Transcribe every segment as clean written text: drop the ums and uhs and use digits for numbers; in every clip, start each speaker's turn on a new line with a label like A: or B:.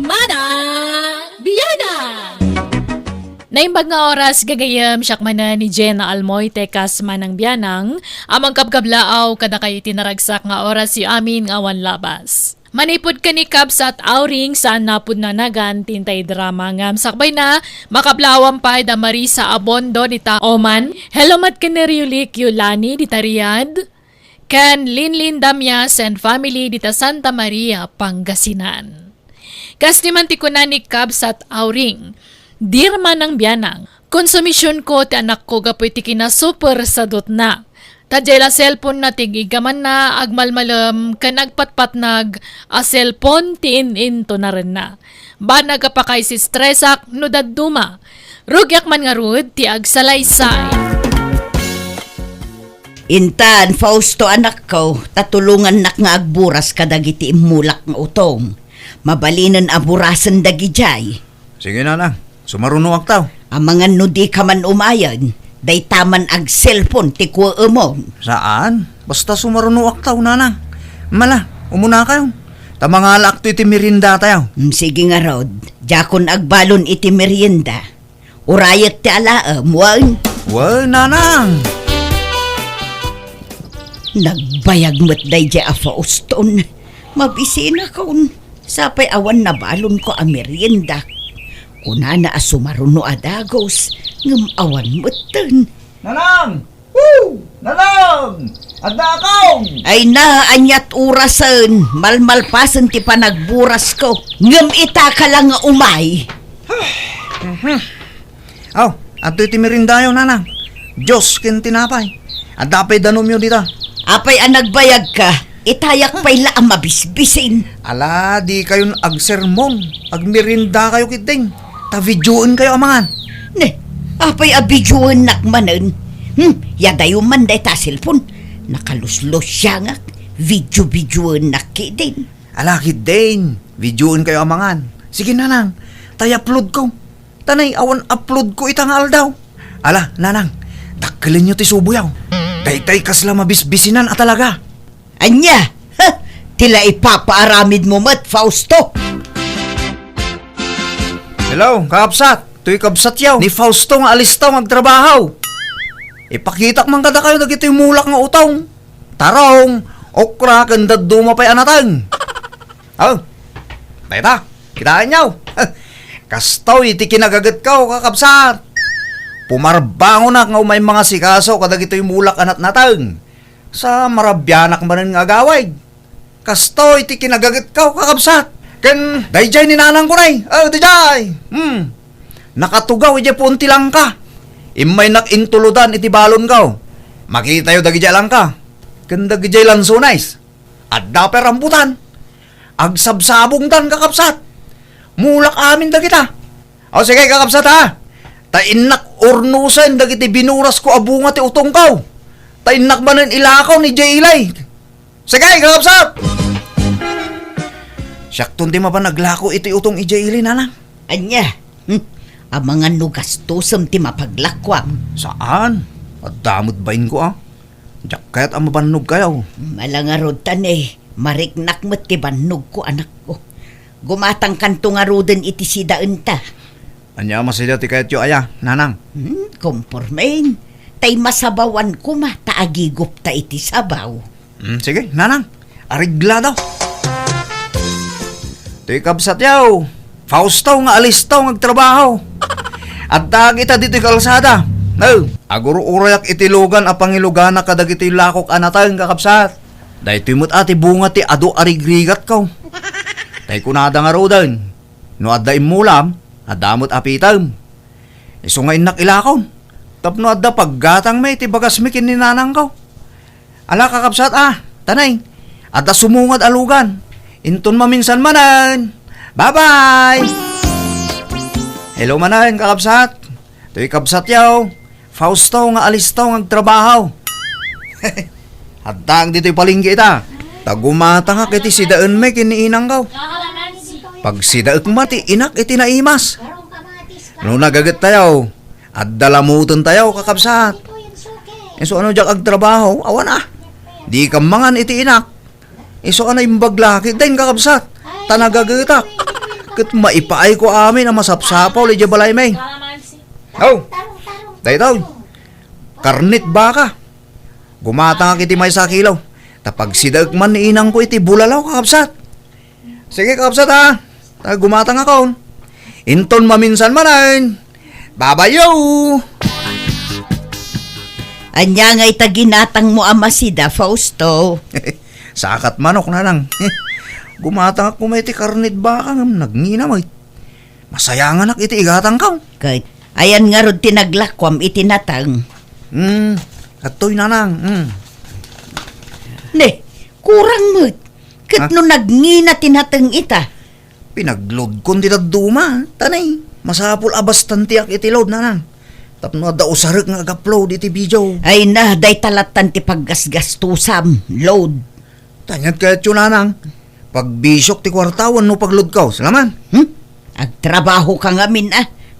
A: Mana Biyana! Naimbag nga oras gagayam siyakmana ni Jenna Almoy tekas manang biyanang amang kabkablaaw kada kay tinaragsak nga oras si amin nga awan labas. Manipod ka ni Kabs at Auring saan napod na nagan tintay drama ngam sakbay na makablawang pa da Marisa Abondo dita Oman. Hello mat kaneriulik Yulani dita Riyadh. Kan Linlin Damias and family dita Santa Maria, Pangasinan. Kas ni mantikunan ni Kabs at Auring. Dirman ng biyanang. Konsumisyon ko ti anak ko gapoy ti super sadot na. Tadjay la cellphone na tigigaman na agmalmalam kan nagpatpatnag a cellphone ti in-into na rin na. Ba nagapakay si stressak no dadduma. Rugyak man nga rud ti agsalaysay.
B: Intan, Fausto anak ko, tatulungan nak nga agburas kadagiti imulak nga utong. Mabalinan aburasan dagijay.
C: Sige na. Sumarunuak tao.
B: Ang mga nudi ka man umayan, day taman ag cellphone ti kuwa umong.
C: Saan? Basta sumarunuak tao, nana. Mala, umuna kayo. Tamangalak to iti merinda tayo.
B: Sige nga rod, jakon agbalon iti merienda. Urayat ti alaam, wang.
C: Well, nanang.
B: Nagbayag mo't day ja a Fauston. Mabisina kaun. Sapay awan na balon ko a merienda. Kuna na asumaruno adagos, ngam awan mutan.
C: Nanang! Woo! Nanang! Agdakong!
B: Ay na, anyat urasan, malmalpasan ti panagburas ko, ngam ita ka lang nga umay.
C: Ato iti merindayo, nanang. Diyos kin tinapay. At dapay danom yun dita.
B: Apay ang nagbayag ka, itayak pa'y laang mabisbisin.
C: Ala, di kayon agsermon. Agmerinda kayo kiting. Ta-videoan kayo amangan.
B: Ne, apay abidyoan nakmanan. Yadayo man day ta cellphone. Nakaluslos siya nga, video-videoan nakidin.
C: Ala, kiting. Videoan kayo amangan. Sige, nanang. Tay-upload ko. Tanay, awan upload ko itangal daw. Ala, nanang. Takilin nyo ti subuyaw. Tay-tay kasla mabisbisinan at talaga.
B: Anya, tila ipapaaramid mo mat, Fausto.
C: Hello, kaapsat. Tuy kabsat yaw. Ni Fausto nga alistaw magtrabaho. Ipakitak man kada kayo dagito yung mulak nga utong. Tarong, okra, kandad dumapay anatang. Tayta, kitaan yaw. Kastaw, iti kinagagat ka o kakabsat. Pumarbango na nga umay mga sikaso kadagito yung mulak anat natang. Sa marabyanak manan nga agaway. Kastaw, iti kinagagat ka o kakabsat. Ken, dayjay ni nanang ko nay. Dayjay. Nakatugaw, iti punti lang ka. Imay nakintuludan iti balon ka. Makita yung dagijay lang ka. Ken dagijay lansunais. At daper rambutan. Agsabsabong dan kakapsat. Mulak amin dagita. Sige kakapsat ha. Tainak urnusan dagiti binuras ko abunga ti utong kaw. Tainak manen ilakaw ni Jay Ilay. Sige kakapsat. Siyakton di mapan naglako iti utong ijay ili, nanang.
B: Anya, ang mga nugastusam ti mapaglakwam.
C: Saan? At damot bain ko Diyak kaya't ang mabanog kayo.
B: Malangarod tan mariknak mo't ti banog ko anak ko. Gumatang kanto nga roden iti sidaan ta.
C: Anya masaya ti kayat yu aya, nanang.
B: Kompormain, tay masabawan ko taagigup ta iti sabaw.
C: Sige, nanang. Arigla daw. Tuy kabsat yaw. Fausto nga alistaw ngagtrabaho. At kita dito kalsada. Aguro urayak itilugan a pangilugana kadagito yung lakok anatang kakabsat. Dahil timot ati bunga ti ado arigrigat ko. Tay kunada nga rodan. No adda imulam, adamot apitam. Iso nga inak ilakon. Tapno adda paggatang may ti bagas mi kininanang ko. Ala kakabsat tanay. Adda sumungad alugan. Inton maminsan manan. Bye-bye! Hello manan, kakabsat. Tuy kabsat yaw. Fausto nga alistaw ngagtrabaho. Haddang dito'y palinggi ita. Tagumata nga kiti sidaan may kiniinang kaw. Pag sidaak mati, inak iti naimas. No nagagat tayo. At dalamutan tayo, kakabsat. So ano diyak agtrabaho? Awan Di ka mangan iti inak. Iso ka na imbaglaki din kakabsat. Tanagagatak. Kat maipaay ko amin ang masapsapaw li balay may. Oh, daytaw. Karnit baka. Gumata nga kiti may sa kilaw. Tapag sidag man ni inang ko iti bulalaw kakapsat. Sige kakapsat ha. Gumata nga kaon. Inton maminsan manan. Babayo!
B: Anya nga'y taginatang mo ama si Da Fausto.
C: Sakat manok na lang. Gumatang ako may ti karnit baka ngam nagngina mo. Masayangan ak iti igatang kaw.
B: Kahit ayan nga ron tinaglakwam itinatang.
C: Katoy na nang.
B: Ne, kurang mo. Kat no nagngina tinatang ita.
C: Pinaglod kon ti duma. Tanay. Masapul abas tantiak iti load na nang. Tapno da usarik ngaag-upload iti video.
B: Ay na, day talatan ti paggasgastusam, load.
C: Tanyat kaya tyo na nang. Pagbisyok ti kwartawan no pagload kaw. Salaman.
B: Agtrabaho ka ngamin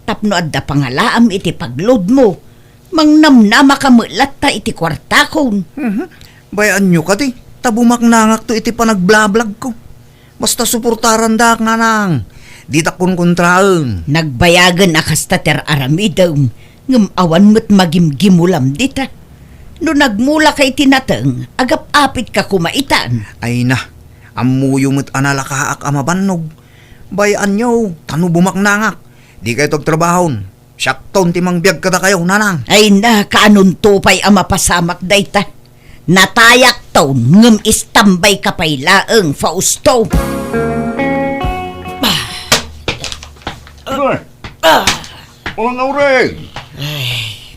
B: tapno adda pangalaam iti pagload mo. Mangnamnama ka mulat ta iti kwartakon.
C: Bayan nyo ka ti. Tabumaknangak to iti panagblablag ko. Basta suportaran da nga nang. Di takon kontraan.
B: Nagbayagan akasta ter aramidam. Ngam awan mo't magimgimulam dita. No nagmula kay tinatang, agap-apit ka kumaitan.
C: Ay na. Amuyo mo't analakaak amabannog. Bayan nyo. Tano bumaknangak. Di kayo tagtrabahon. Syakton timang biyag kada kayo, nanang.
B: Ay na, kaanon tupay ang mapasamak dayta. Natayak taon, ngam istambay kapay laeng, Fausto.
D: Mga ngaureng!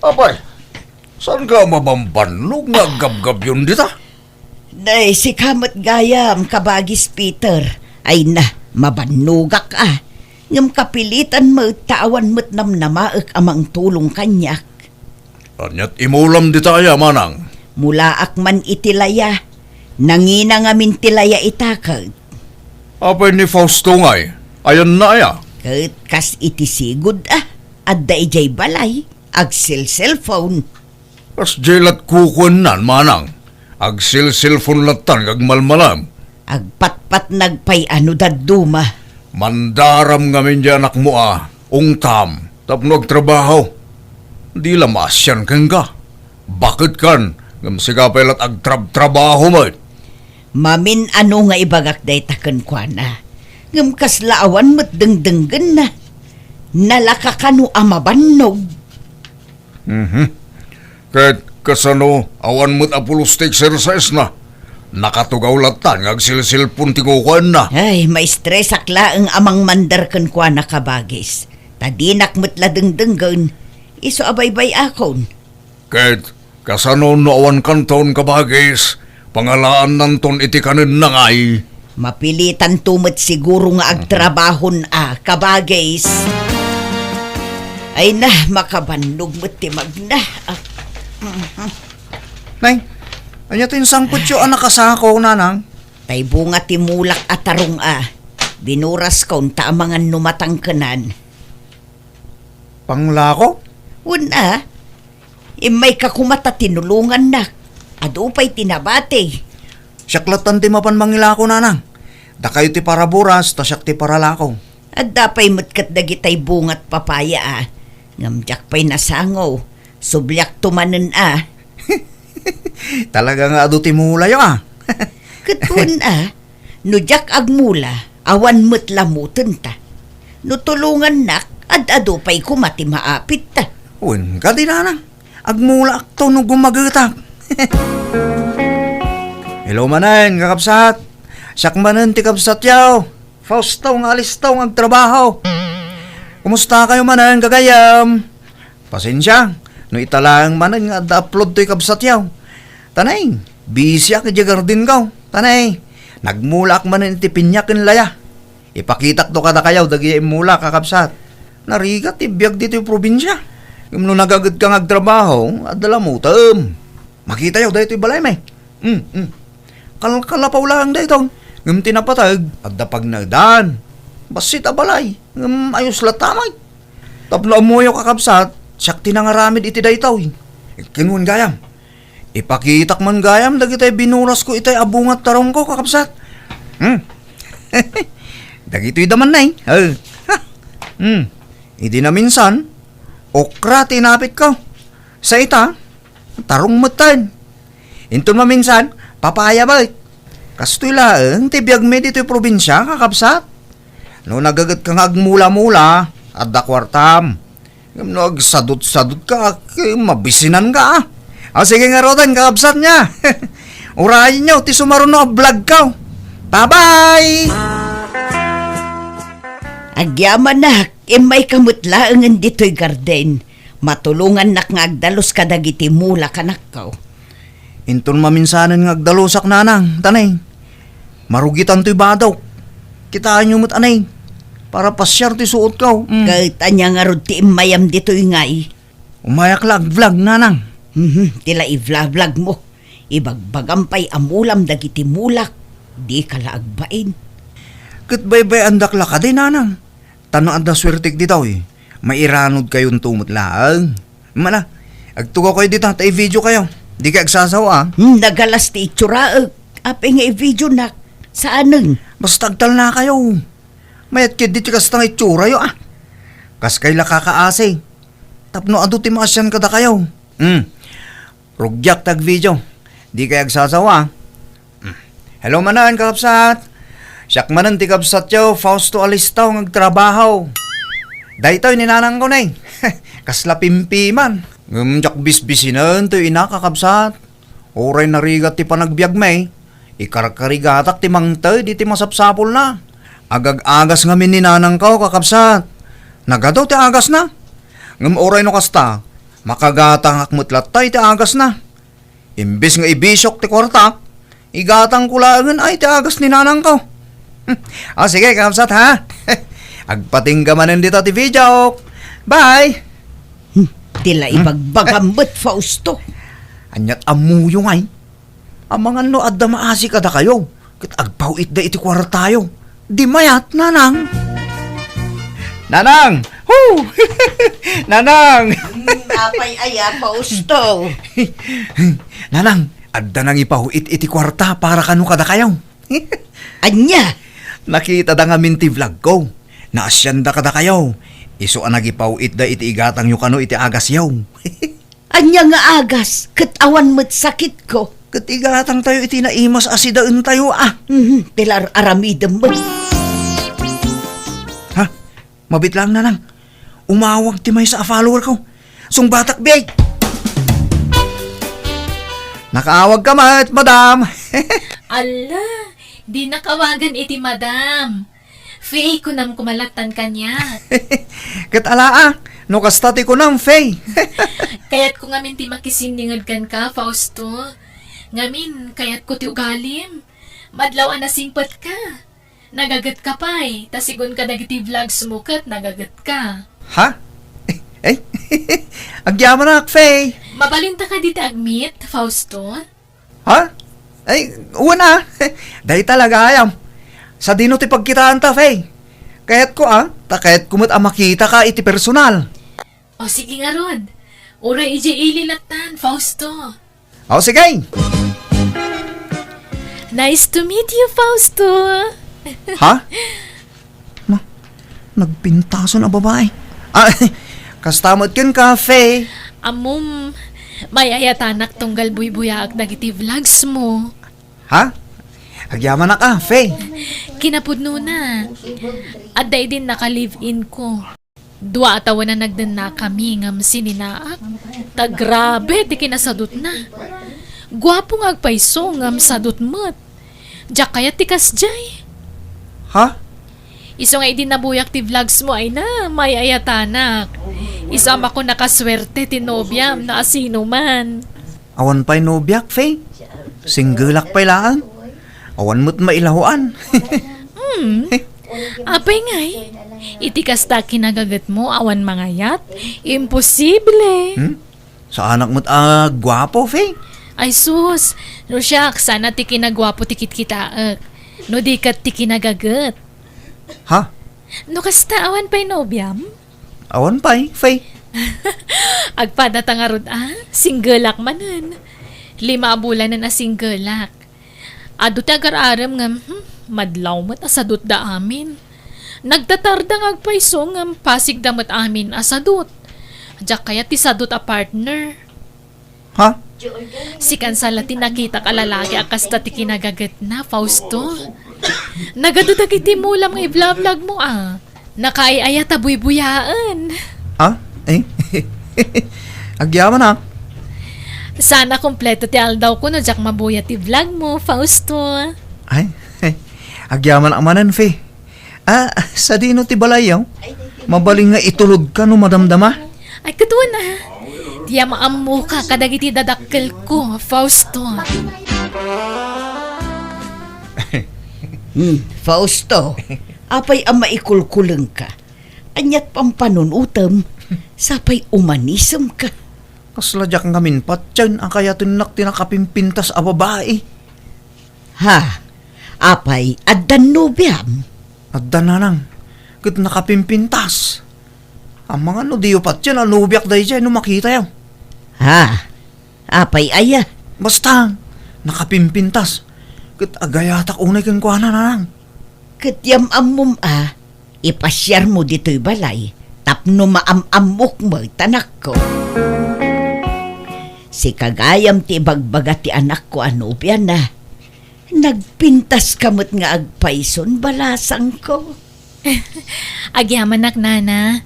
D: Abay, saan ka mabambanog nga gab-gab yun dita?
B: Day, si kamot gayam, kabagis Peter. Ay na, mabanugak Ngam kapilitan mo, tawan mo't namnamaak amang tulong kanyak.
D: Anyat imulam dita ya, manang.
B: Mula akman itilaya, nangina ngamin tilaya itakag.
D: Abay ni Fausto ngay, ayan na ya.
B: Kat kas itisigod adda ijay balay, agsil cellphone.
D: As jelat kukun nan, manang. Agsil cellphone latan kag malmalam.
B: Agpatpat nagpay ano daduma.
D: Mandaram ngamin di anak mo ungtam, tapno agtrabaho. Di lamasyan kang ka. Bakit kan? Ngam sigapay lat agtrabaho mo.
B: Mamin ano nga ibagak day taken kwa na. Ngam kaslaawan mo't dengdenggen na. Nalakakano amabannog.
D: Kahit kasano, awan mo't apulos exercise na. Nakatugaw latan, ngagsilsilpon tingukuan na.
B: Ay, may stress akla ang amang mandar kan kwa na kabagis. Tadinak mo't ladengdenggen. Iso abaybay akon.
D: Kahit kasano no awan kanton kabagis, pangalaan nanton iti kanin na ngay.
B: Mapilitan tumot siguro nga agtrabahon kabagis. Ay na, makabannog mo't timag na.
C: Nay, anya tin sangkot yung anak kasako, nanang.
B: Tay bunga timulak at tarong Binuras kaun taamangan numatangkanan.
C: Panglako?
B: Una, imay kakumata tinulungan na. Adupay tinabate.
C: Syaklatan ti mapan mangilako, nanang. Da kayo ti para buras, ta syak ti para lako.
B: At dapay matkat dagitay bungat papaya Ngamjak pa'y nasangaw. Sublyak tumanen
C: Talaga nga ado ti mula yun
B: Katun nujak agmula, awan mo't lamutan ta. Nutulungan nak, ad-ado pa'y kumati maapit ta.
C: Uwin ka di, nanang. Agmula akto nung gumagatak. Hello manan, kakapsat. Syak manan ti kapsat yaw. Fausto nga alis taw ng trabaho. Kumusta kayo manan, kagayam? Pasensya, no italang manan nga da-upload to'y kapsat yaw. Tanay, busy ak di garden kaw. Tanay, nagmulak manan iti pinyakin laya. Ipakitak to kada kayaw, dagi imula kakapsat. Narigat ibiyag dito yung probinsya. Yung nung nagagad kang agtrabaho, adala mo, makita yaw dahito yung balay may. Kalapaw lang dahito. Ngam tinapatag, agdapag nagdaan. Basit abalay, ngam ayos latamay. Tapno amoyo kakapsat, siyak tinangaramid iti dahito. Kinun gayam. Ipakitak man gayam, dagi tayo binuras ko itay abungat tarong ko kakapsat. Dagito'y daman na Hindi na minsan, okra tinapit ko. Sa ita, tarong matan. Inton maminsan, papaya ba? Kastoy laeng, tibiyag me dito'y probinsya, kakabsat. No nagagat kang agmula-mula, at dakwartam. No agsadot-sadot ka, mabisinan ka. Sige nga rodan, kakabsat niya. Urayin niyo, ti sumaron no vlog ka. Bye-bye!
B: Agyaman na, may kamutlaangan dito'y garden. Matulungan nak nga agdalos ka dagiti mula kanak ka.
C: Inton maminsanan nga agdalusak nanang, tanay. Marugitan to'y badaw. Kitaan nyo mo't anay. Para pasyar to'y suot ka.
B: Kahit anya nga rod ti imayam dito'y ngay.
C: Umayak lag vlog nanang.
B: Tila i-vlog mo. Ibagbagam pa'y amulam dagiti mulak. Di ka laagbain.
C: Katbaybay andak ka din nanang. Tanong anda swertik ditaw Mairanod kayong tumot laang. Mana, agtugaw kayo dito, tayo video kayo. Di ka agsasawa
B: Nagalas ti itsura. Ape nga i-video na. Saanang?
C: Basta agtal na kayo. Mayat kid dito kas tang itsura yo Kas kay lakakaase. Tapno ado ti maasyan kada kayo. Rugyak tag video. Di kay agsasawa Hello manan kakapsat. Siyak manan ti kapsat yo, Fausto Alistaw ngagtrabaho. Daytoy ninanang ko na Kasla pimpiman. Ngumjak bisbisinan to inakakabsat. Oray narigat ti panagbiag may. Ikarkarigatak ti mangtay di ti masapsapol na. Agag-agas ngamin ninanang ko kakabsat. Nagadaw ti agas na. Ngum oray no kasta. Makagatang akmutlatay ti agas na. Imbis nga ibisyok ti kwartak. Igatang kulangan ay ti agas ninanang ko. Sige kakabsat ha. Agpatinggaman dito ti video. Bye!
B: Tila ibagbagambot, Fausto.
C: Anyat amuyo ngay. Amangan no adda maasi kada kayo. Kit agpawit da iti kwartayo. Di mayat, nanang. Nanang! Hoo! Nanang!
B: Apay aya, Fausto.
C: Nanang, adda nang ipahuit iti kwarta para kanu kada kayo.
B: Anya?
C: Nakita da nga minti vlog ko. Naasyanda kada kayo. Iso ang nagipawit da iti igatang yung kano iti agas yaw.
B: Anya nga agas, katawan mo't sakit ko.
C: Kat igatang tayo iti naimas asidaan tayo
B: Tila aramidam mo.
C: Ha? Mabit lang nanang. Umawag ti may sa follower ko. Sung batak biyay. Nakaawag ka madam.
A: Ala, di nakawagan iti madam. Faye, kunam kumalaktan kanya.
C: Kat alaa, no kastati ko ng Faye.
A: Kaya't ko ngamin ti makisiningad kan ka, Fausto. Ngamin, kaya't ko ti ugalim. Madlaw na singpat ka. Nagagat ka pa'y. Tasigon ka nagiti vlogs mo kat nagagat ka.
C: Ha? Agyaman na, Faye.
A: Mabalinta ka dito agmit, Fausto.
C: Ha? Una. Dahil talaga ayam. Sa dino ti pagkitaan ta, Faye. Kaya't ko takayat kumot makita ka iti personal.
A: O sige nga Rod. Ura iji ililatan, Fausto.
C: O sige.
A: Nice to meet you, Fausto.
C: Ha? Nagpintaso na babae. Kastamot kin ka, Faye.
A: Amom, may ayatanak tunggal buy-buyaak dagiti vlogs mo.
C: Ha? Agyaman na ka, Faye.
A: Kinapudno na. Aday din naka-live-in ko. Dua atawan na nagdan na kami ngam sininaak. Tagrabe, di kinasadot na. Gwapo nga agpaiso ngam sadot mat. Diyak kaya tikas jay.
C: Ha?
A: Iso nga idin nabuyak ti vlogs mo ay na, may ayatanak. Isama ko nakaswerte ti nobyam na asino man.
C: Awan pa'y nobyak, Faye. Singgulak pa'y laan. Awan mo't mailahuan.
A: Apay ngay, itikas ta kinagagat mo awan mangayat. Imposible.
C: Sa anak mo't gwapo, Faye.
A: Ay sus, no siyak, sana ti kinagwapo tikit kitaak. No di kat ti kinagagat.
C: Ha?
A: No kasta awan pa'y nobyam?
C: Awan pa'y, Faye.
A: Agpadatang singgelak manan. 5 bulan na singgelak. Ado ti agar-aram nga, madlaw mo't asadot da amin. Nagtatardang agpaiso nga pasig damat amin asadot. Diyak kaya ti sadot a partner.
C: Ha?
A: Si Kansala tinakita ka lalaki akas ta ti kinagagat na, Fausto. Nagadudag iti mulam nga i-vlog mo Nakaayaya ta buy-buyaan.
C: Ha? Eh? Agyaman ha?
A: Sana kompleto ti aldaw ko no jak mabuya ti vlog mo, Fausto.
C: Ay, agyaman amanan, Fe. Sa dino ti balayaw? Mabaling nga itulog ka no madamdama?
A: Ay, katuwa na. Tiya maamu ka kadagiti dadakkel ko, Fausto.
B: Fausto, apay ang maikulkuleng ka. Anyat pampanunutam, sapay umanisam ka.
C: Kasladyak nga minpat dyan ang kaya tinak tinakapimpintas a babae.
B: Ha, apay addan nobyam.
C: Adda na nang, kat nakapimpintas. Ang mga nudiyo pat dyan, anubiak dahi dyan, makita yaw.
B: Ha, apay aya.
C: Basta, nakapimpintas. Kat agayatak unay kang kuha na nang.
B: Katyam amum ipasyar mo dito'y balay, tapno maamamok mo tanak ko. Si kagayam ti bagbaga ti anak ko anubyan na. Nagpintas kamot nga agpaison balasang ko.
A: Agyaman nana.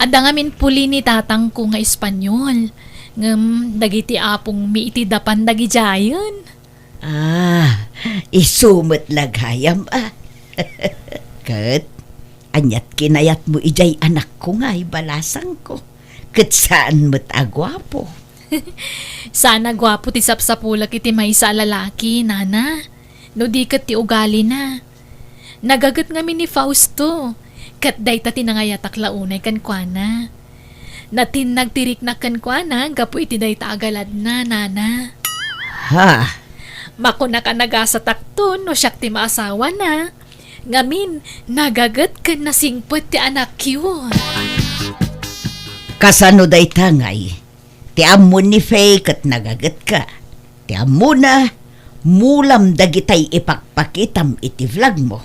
A: Adda ngamin puli ni tatang ko nga Espanyol. Ngem dagiti apong miitidapan dagi jayon.
B: Isumot laghayam Kat, anyat kinayat mo ijay anak ko nga balasang ko. Kat saan mo't agwapo.
A: Sana gwapo ti sapsapulak iti maysa a lalaki, nana. No di kat ti ugali na. Nagagat ngamin ni Fausto. Kat day ta tinangayatak launay kankwana. Natin nagtirik na kankwana, gapu iti day ta agalad na, nana.
B: Ha?
A: Makuna ka nagasatakton no siyak ti maasawa na. Ngamin, nagagat ka na singpot ti anak yun.
B: Kasano day tangay? Ti amon ni Faye kat nagagat ka. Ti amon na, mulam dagitay ipakpakitam iti vlog mo.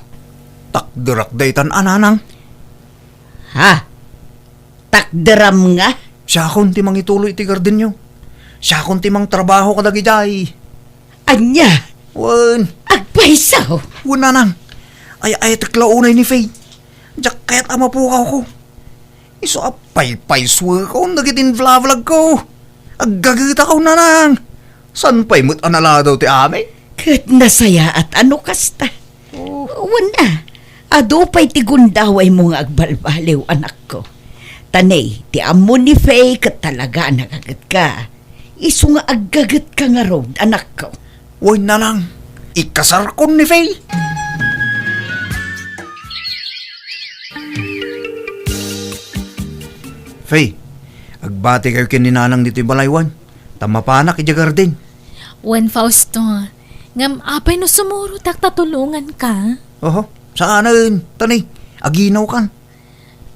C: Takdirak daytan ananang.
B: Ha? Takderam nga?
C: Siya akong timang ituloy iti garden nyo. Siya akong timang trabaho kadagi jay.
B: Anya?
C: Wan,
B: Agpaisaw?
C: wana nang. Ay taklaunay ni Faye. Diyak kaya't amapukaw ko. Iso apay suwa ko, nagitin vlog ko. Aggagita ko na nang. San pa'y mo't anala daw ti ame?
B: Kat nasaya at ano kasta? Wala. Ado pa'y tigundaway mo nga agbalbaliw anak ko. Tanay, ti amon ni Faye kat talaga nagagat ka. Iso nga aggagat ka nga road anak ko.
C: Uy na lang. Ikasar ko ni Faye. Faye, agbati kayo kininanang dito'y balaywan. Tamapanak iti garden.
A: Wan Fausto, ngam apay no sumuro tak tatulungan ka.
C: Oho, saan na yun? Tanay, aginaw kan.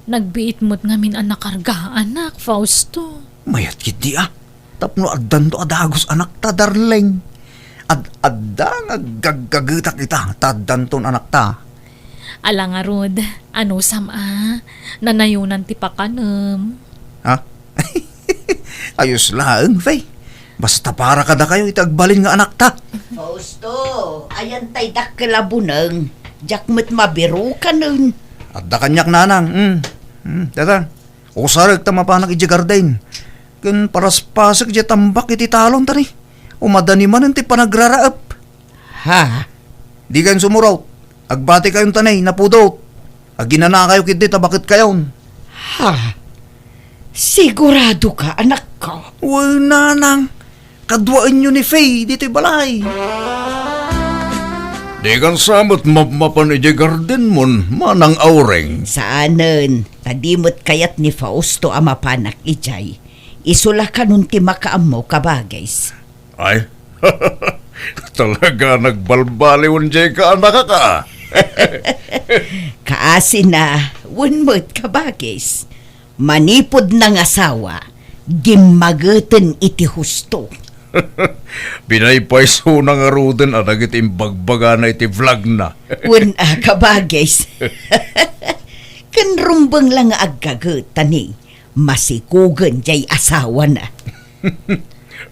A: Nagbiit mo't ngamin ang nakarga, anak, Fausto.
C: Mayat kiti Tapno addan to adagos anak ta, darling. Adda nga gaggagatak kita, taddan ton anak ta.
A: Ala nga rod, ano nanayunan ti pakanem.
C: Ha? Ayos lang, Faye. Basta para kada kayo itagbalin nga anak ta.
B: Fausto, ayan tay dakkelabuneng. Jakmet mabiru ka nun.
C: Adda kanyak nanang. Tata, usarag ta mapanak iti garden. Kun paraspasag iti tambak iti talon tani. Umadani man ti panagraraap.
B: Ha?
C: Di kayo sumuraw. Agbati kayong tanay, napudot. Aginana kayo kiti tabakit kayon.
B: Ha? Sigurado ka, anak ko?
C: Uy, nanang. Kadwaan nyo ni Faye, dito'y balay.
D: Di kan samot mapapan iti garden mon, manang aureng.
B: Saanen, tadimot kayat ni Fausto amapanak ijay. Isula ka nun ti makaam mo kabagays.
D: Ay, talaga nagbalbaliwan jay ka anak ka.
B: Kaasin na, wunmo't kabagays. Manipod ng asawa, gimageten iti husto.
D: Pinaypayso na nga ruden at agit imbagbaga na iti vlog na.
B: Kabagis. Kanrumbang lang nga aggagutan ni. Masikugan jay asawa na.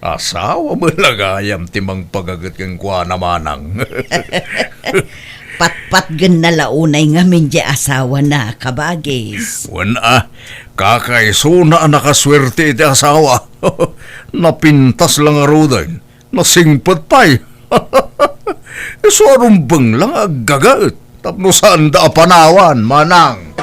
D: Asawa mo lagayam timang pagagat kang kwa namanang.
B: Patpat gan na launay nga min jay asawa na, kabagis.
D: Wana, kakaiso na nakaswerte iti asawa. Napintas lang nga ruden. Nasingpat pa'y. Suarumbang lang aggagat. Tapno saan da panawan, manang.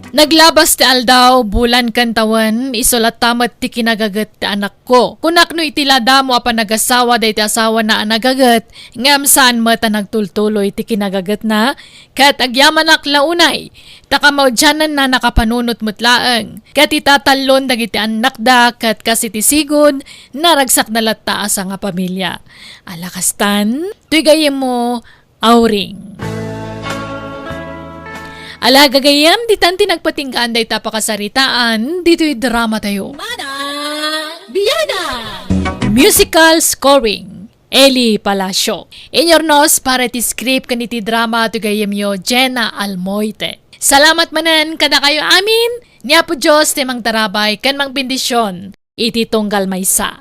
A: Naglabas ti aldaw, bulan kantawan, isulat tamat ti kinagagat ti anak ko. Kunakno itilada mo apa nagasawa day ti asawa na anagagat, ngam saan mata nagtultuloy ti kinagagat na, kat agyaman aklaunay, takamaudyanan na nakapanunot mutlaang, kat itatalon dagiti anak da, kat kasi ti sigod, naragsak na lataas nga pamilya. Alakastan, tuy gayem mo, auring. Ala gagayam, di tanti nagpatinggaan day tapakasaritaan, dito'y drama tayo. Biyada! Musical scoring, Eli Palacio. Inyornos para ti script kaniti drama to gayam yo, Jenna Almoite. Salamat manan kada kayo amin, niya po Diyos timang tarabay kan mang bendisyon, iti tunggal maysa.